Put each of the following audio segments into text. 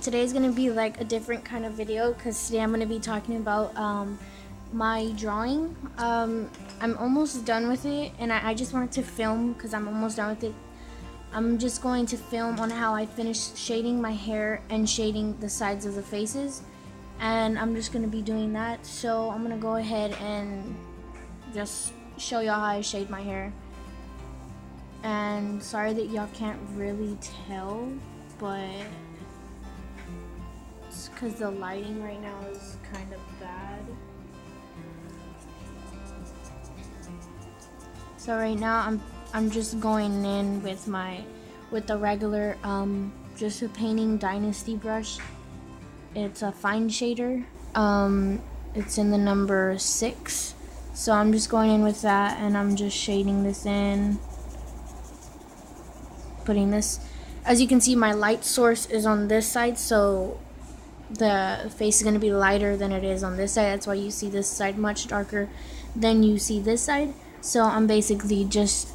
today's gonna be like a different kind of video because today I'm gonna be talking about my drawing. I'm almost done with it, and I just wanted to film because I'm almost done with it. I'm just going to film on how I finished shading my hair and shading the sides of the faces, and I'm just gonna be doing that. So I'm gonna go ahead and just show y'all how I shade my hair. And sorry that y'all can't really tell, but it's because the lighting right now is kind of bad. So right now I'm just going in with the regular just a painting dynasty brush. It's a fine shader. It's in the number 6. So I'm just going in with that, and I'm just shading this in. Putting this, as you can see, my light source is on this side, so the face is going to be lighter than it is on this side. That's why you see this side much darker than you see this side. So I'm basically just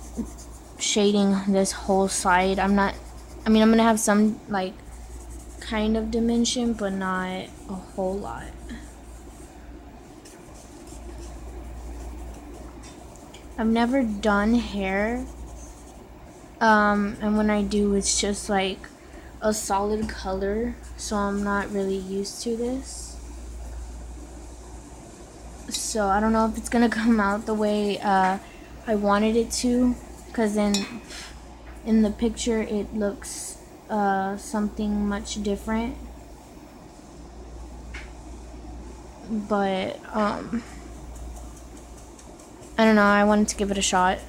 shading this whole side. I'm going to have some like kind of dimension, but not a whole lot. I've never done hair, and when I do, it's just like a solid color, so I'm not really used to this. So I don't know if it's gonna come out the way I wanted it to, because in the picture it looks something much different. But I don't know, I wanted to give it a shot.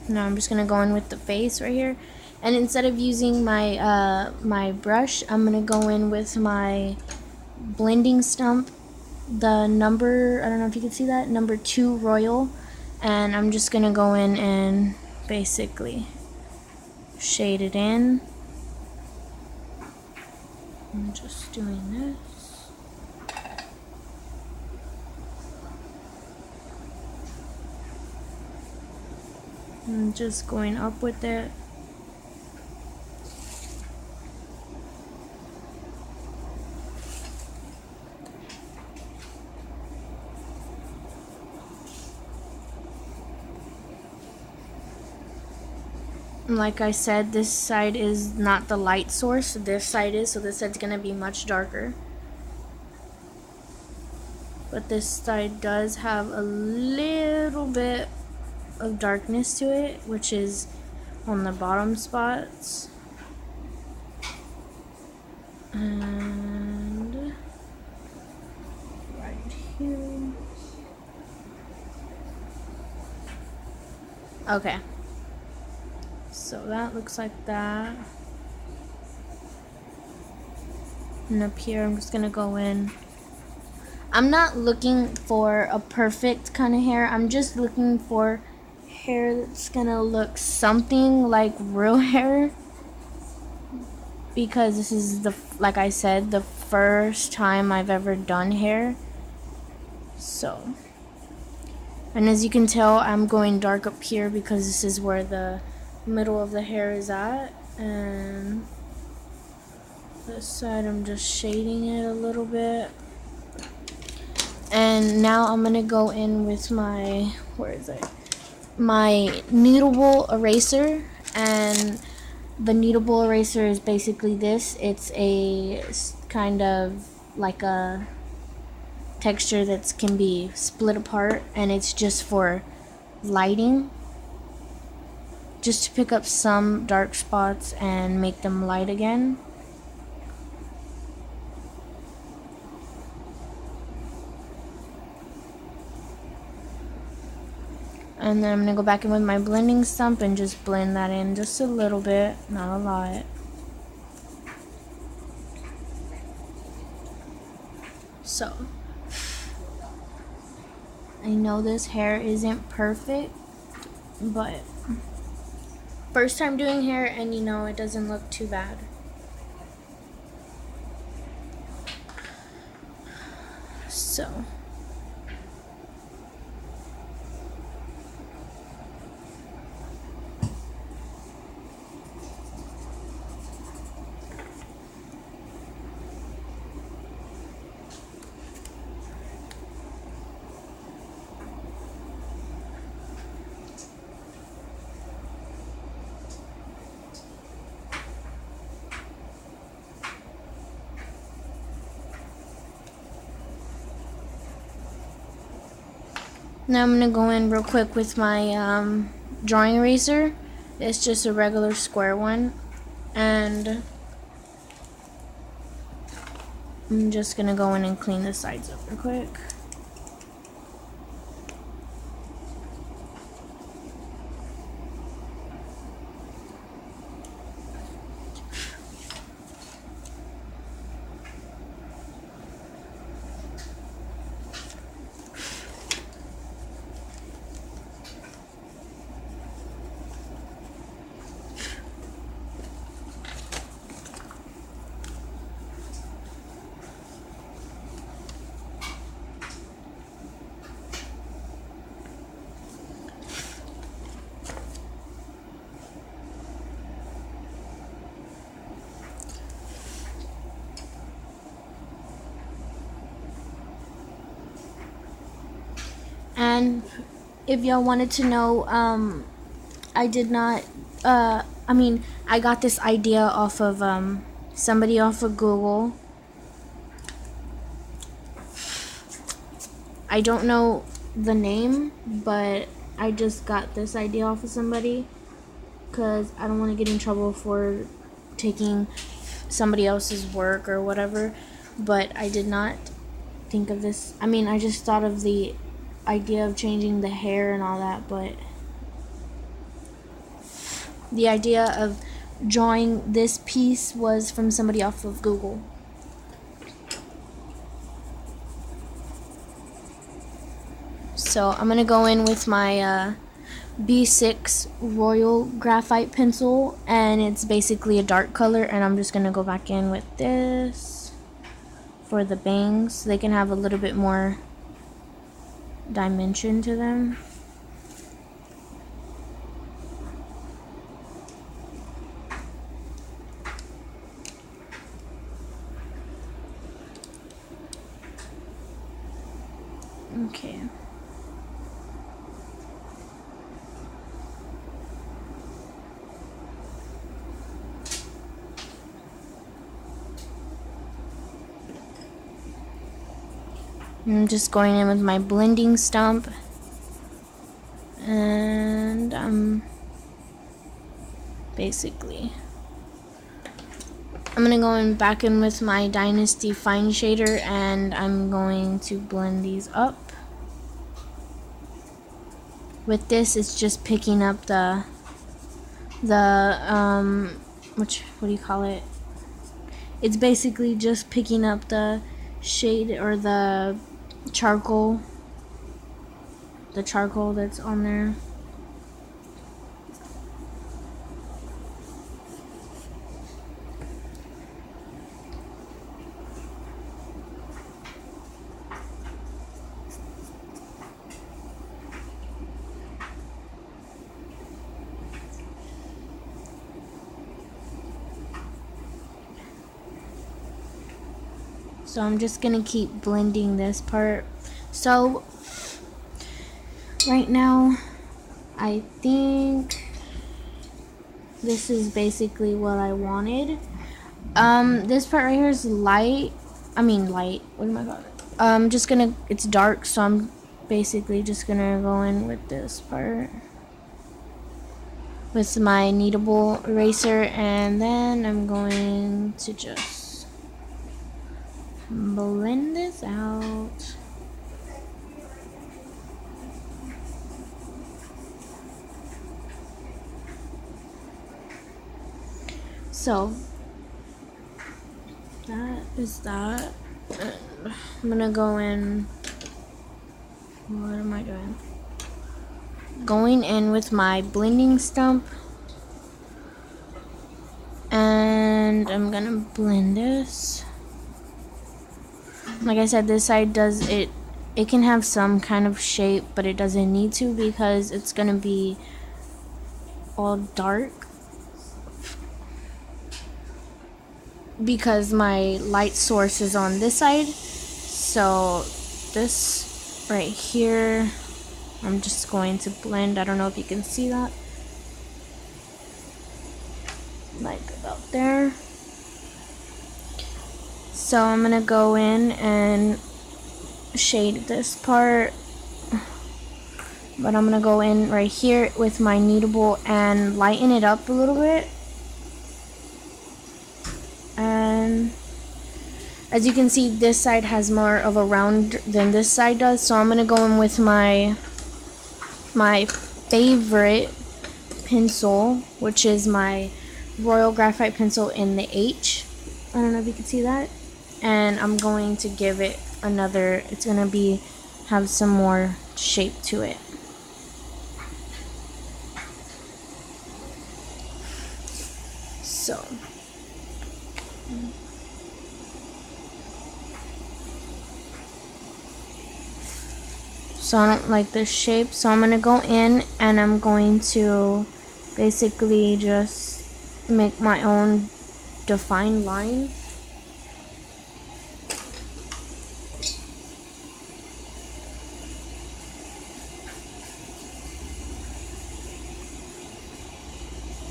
Now I'm just gonna go in with the face right here, and instead of using my my brush, I'm gonna go in with my blending stump, the number, I don't know if you can see that, number 2 Royal, and I'm just gonna go in and basically shade it in. I'm just doing this. I'm just going up with it. Like I said, this side is not the light source, this side is, so this side's gonna be much darker. But this side does have a little bit of darkness to it, which is on the bottom spots. And right here. Okay. So that looks like that. And up here, I'm just gonna go in. I'm not looking for a perfect kind of hair. I'm just looking for hair that's gonna look something like real hair, because this is like I said, the first time I've ever done hair. So, and as you can tell, I'm going dark up here because this is where the middle of the hair is at, and this side I'm just shading it a little bit. And now I'm gonna go in with my, where is it? My kneadable eraser, and the kneadable eraser is basically this. It's a kind of like a texture that can be split apart, and it's just for lighting, just to pick up some dark spots and make them light again. And then I'm gonna go back in with my blending stump and just blend that in just a little bit, not a lot. So, I know this hair isn't perfect, but first time doing hair, and you know, it doesn't look too bad. So, Now I'm gonna go in real quick with my drawing eraser. It's just a regular square one, and I'm just gonna go in and clean the sides up real quick. And if y'all wanted to know, I did not, I got this idea off of somebody off of Google. I don't know the name, but I just got this idea off of somebody because I don't want to get in trouble for taking somebody else's work or whatever. But I did not think of this. I mean, I just thought of the idea of changing the hair and all that, but the idea of drawing this piece was from somebody off of Google. So I'm gonna go in with my B6 Royal Graphite pencil, and it's basically a dark color, and I'm just gonna go back in with this for the bangs so they can have a little bit more dimension to them. Okay. I'm just going in with my blending stump, and I'm gonna go in back in with my Dynasty Fine Shader, and I'm going to blend these up. With this, it's just picking up what do you call it? It's basically just picking up the shade or the charcoal that's on there. So I'm just gonna keep blending this part. So right now I think this is basically what I wanted. This part right here is light. What am I calling it? It's dark, so I'm basically just gonna go in with this part with my kneadable eraser, and then I'm going to just blend this out. So that is that. I'm gonna go in. What am I doing? Going in with my blending stump, and I'm gonna blend this. Like I said, this side does it. It can have some kind of shape, but it doesn't need to because it's gonna be all dark. Because my light source is on this side, so this right here, I'm just going to blend. I don't know if you can see that, like about there. So I'm gonna go in and shade this part but I'm gonna go in right here with my kneadable and lighten it up a little bit. And as you can see, this side has more of a round than this side does, so I'm gonna go in with my favorite pencil, which is my Royal Graphite pencil in the H. I don't know if you can see that. And I'm going to give it another, it's gonna have some more shape to it. So I don't like this shape, so I'm gonna go in and I'm going to basically just make my own defined line.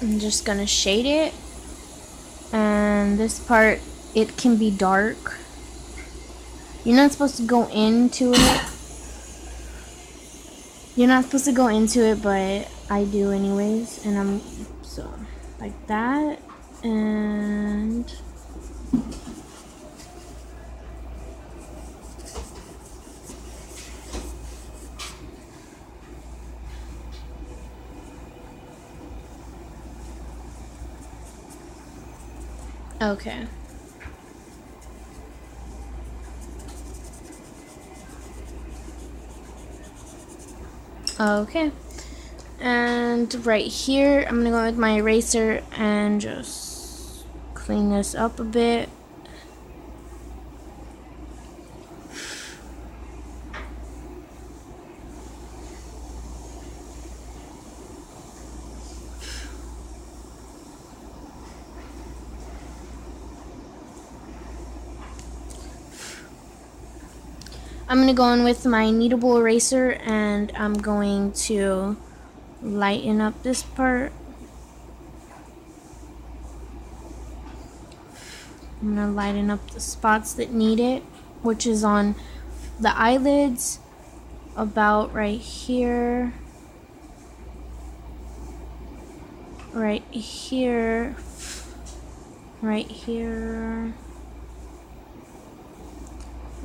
I'm just gonna shade it, and this part, it can be dark. You're not supposed to go into it. You're not supposed to go into it, but I do anyways, and I'm so like that, and okay. Okay, and right here I'm gonna go with my eraser and just clean this up a bit. I'm going to go in with my kneadable eraser and I'm going to lighten up this part. I'm going to lighten up the spots that need it, which is on the eyelids, about right here, right here, right here,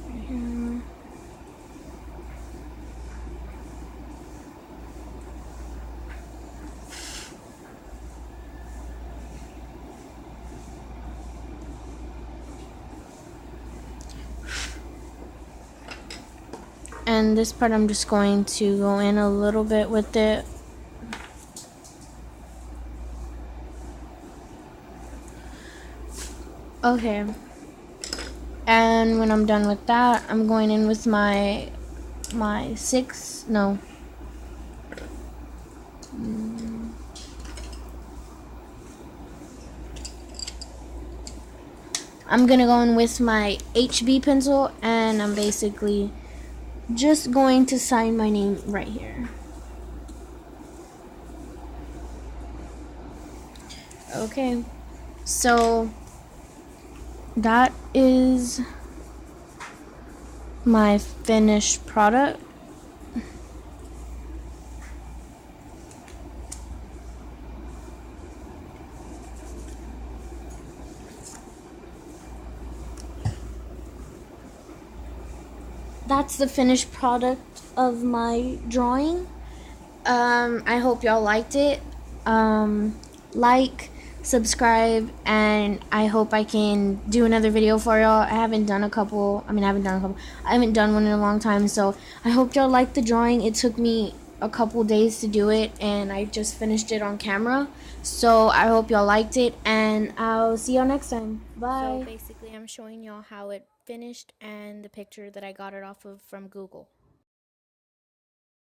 right here. And this part I'm just going to go in a little bit with it. Okay. And when I'm done with that, I'm going in with my I'm gonna go in with my HB pencil, and I'm basically just going to sign my name right here. Okay, so that is my finished product. That's the finished product of my drawing. I hope y'all liked it. Like, subscribe, and I hope I can do another video for y'all. I haven't done one in a long time, so I hope y'all liked the drawing. It took me a couple days to do it, and I just finished it on camera. So I hope y'all liked it, and I'll see y'all next time. Bye. So basically I'm showing y'all how it finished and the picture that I got it off of from Google.